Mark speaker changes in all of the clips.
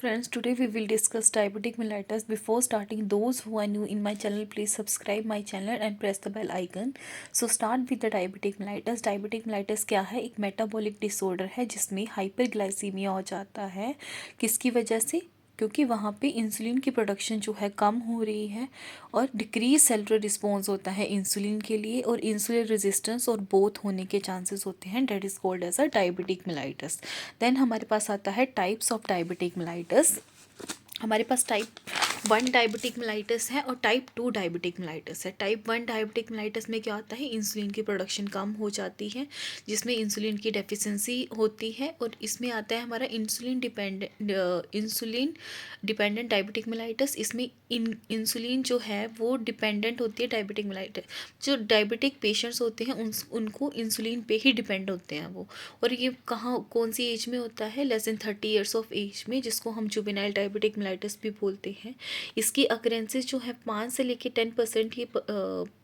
Speaker 1: Friends, today we will discuss diabetic mellitus. Before starting, those who are new in my channel, please subscribe my channel and press the bell icon. So start with the diabetic mellitus. Diabetic mellitus क्या है? एक metabolic disorder है जिसमें hyperglycaemia हो जाता है। किसकी वजह से? क्योंकि वहाँ पे इंसुलिन की प्रोडक्शन जो है कम हो रही है और डिक्रीज सेलुलर रिस्पॉन्स होता है इंसुलिन के लिए, और इंसुलिन रेजिस्टेंस और बोथ होने के चांसेस होते हैं। That is called as a diabetic mellitus. Then हमारे पास आता है टाइप्स ऑफ डायबिटिक मेलाइटस। हमारे पास टाइप 1 डायबिटिक मेलाइटस है और टाइप 2 डायबिटिक मेलाइटस है। टाइप 1 डायबिटिक मेलाइटस में क्या होता है? इंसुलिन की प्रोडक्शन कम हो जाती है जिसमें इंसुलिन की डेफिशिएंसी होती है, और इसमें आता है हमारा इंसुलिन डिपेंडेंट डायबिटिक मेलाइटस। इसमें इंसुलिन जो है वो डिपेंडेंट होती है डायबिटिक मेलाइटस। जो डायबिटिक पेशेंट्स होते हैं उनको इंसुलिन पे ही डिपेंड होते हैं वो। और ये कौन सी एज में होता है? Less than 30 years of age में, जिसको हम जुवेनाइल डायबिटिक मेलाइटस भी बोलते हैं। इसकी अकरेंसेस जो है 5 से लेकर 10% ही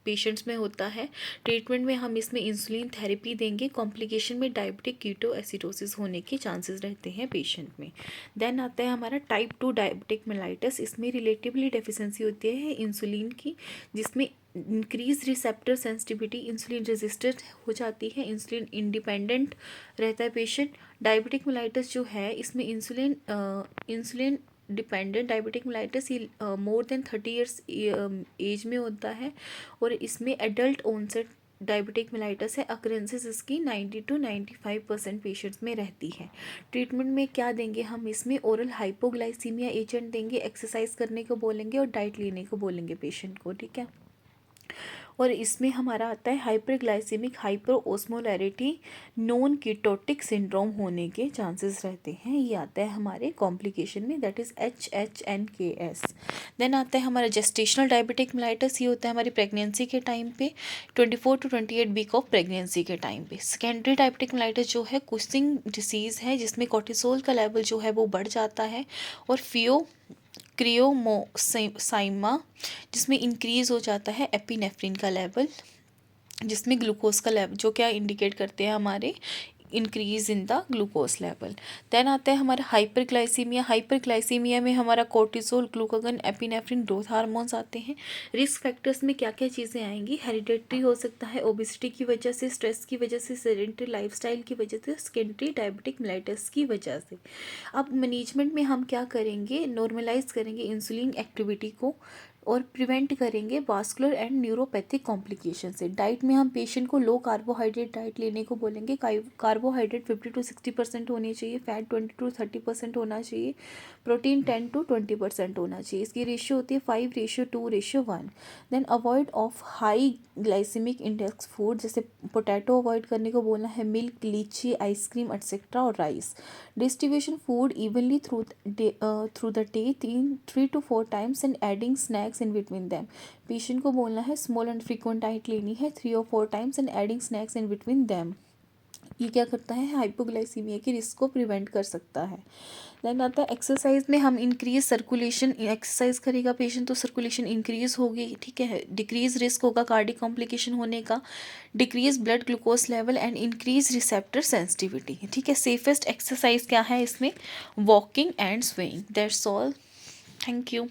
Speaker 1: पेशेंट्स में होता है। ट्रीटमेंट में हम इसमें इंसुलिन थेरेपी देंगे। कॉम्प्लिकेशन में डायबिटिक कीटोएसिडोसिस होने के चांसेस रहते हैं पेशेंट में। देन आता है हमारा टाइप 2 डायबिटिक मेलाइटस। इसमें रिलेटिवली डेफिशिएंसी होती है इंसुलिन की, जिसमें increase receptor sensitivity, insulin resistant हो जाती है, इंसुलिन इंडिपेंडेंट रहता है पेशेंट। डायबिटिक मेलाइटस जो है इसमें इंसुलिन डिपेंडेंट डायबिटिक मेलाइटस ये मोर देन 30 ईयर्स एज में होता है, और इसमें एडल्ट ओनसेट डायबिटिक मेलाइटस है। अक्रेंसेस इसकी 90 to 95% पेशेंट्स में रहती है। ट्रीटमेंट में क्या देंगे हम? इसमें ओरल हाइपोग्लाइसीमिया एजेंट देंगे, एक्सरसाइज करने को बोलेंगे और डाइट लेने को बोलेंगे पेशेंट को, ठीक है। और इसमें हमारा आता है hyperglycaemic hyper osmolarity non ketotic syndrome होने के चांसेस रहते हैं। ये आता है हमारे कॉम्प्लिकेशन में, दैट इज़ HHNKS। देन आता है हमारा जेस्टेशनल डायबिटिक मेलाइटस। ये होता है हमारी प्रेगनेंसी के टाइम पे, 24 to 28 वीक ऑफ प्रेगनेंसी के टाइम पे। सेकेंडरी डायबिटिक मेलाइटस जो है कुशिंग डिसीज़ है, जिसमें कोर्टिसोल का लेवल जो है वो बढ़ जाता है, और क्रियोमोसाइमा जिसमें इंक्रीज़ हो जाता है एपिनेफ्रिन का लेवल, जिसमें ग्लूकोज का लेवल जो क्या इंडिकेट करते हैं हमारे increase in the glucose level. Then आता है हमारा हाइपरग्लाइसीमिया। हाइपरग्लाइसीमिया में हमारा cortisol, glucagon, epinephrine growth hormones आते हैं। रिस्क फैक्टर्स में क्या क्या चीज़ें आएंगी? हेरिडेटरी हो सकता है, ओबिसिटी की वजह से, स्ट्रेस की वजह से, सेडेंटरी लाइफस्टाइल की वजह से, सेकेंडरी डायबिटिक मेलाइटस की वजह से। अब मैनेजमेंट में हम क्या करेंगे? नॉर्मलाइज करेंगे इंसुलिन एक्टिविटी को और प्रिवेंट करेंगे वास्कुलर एंड न्यूरोपैथिक कॉम्प्लिकेशन से। डाइट में हम पेशेंट को लो कार्बोहाइड्रेट डाइट लेने को बोलेंगे। कार्बोहाइड्रेट 50 to 60% होनी चाहिए, फैट 20 to 30% होना चाहिए, प्रोटीन 10 to 20% होना चाहिए। इसकी रेशियो होती है 5:2:1। Then avoid of high glycaemic index food, जैसे पोटैटो अवॉइड करने को बोलना है, मिल्क, लीची, आइसक्रीम एक्सेट्रा, और rice. Distribution food evenly through the day 3 to 4 times and adding snacks in between them. Patient को बोलना है स्मॉल एंड फ्रीक्वेंट डाइट लेनी है 3 or 4 times and adding snacks in between them. ये क्या करता है? हाइपोग्लाइसीमिया की रिस्क को प्रिवेंट कर सकता है। देन आता है एक्सरसाइज में हम इंक्रीज सर्कुलेशन। एक्सरसाइज करेगा पेशेंट तो सर्कुलेशन इंक्रीज होगी, ठीक है। डिक्रीज रिस्क होगा कार्डियक कॉम्प्लिकेशन होने का, decrease blood glucose level and increase receptor sensitivity, ठीक है। सेफेस्ट एक्सरसाइज क्या है इसमें? Walking and swing. That's all. Thank you.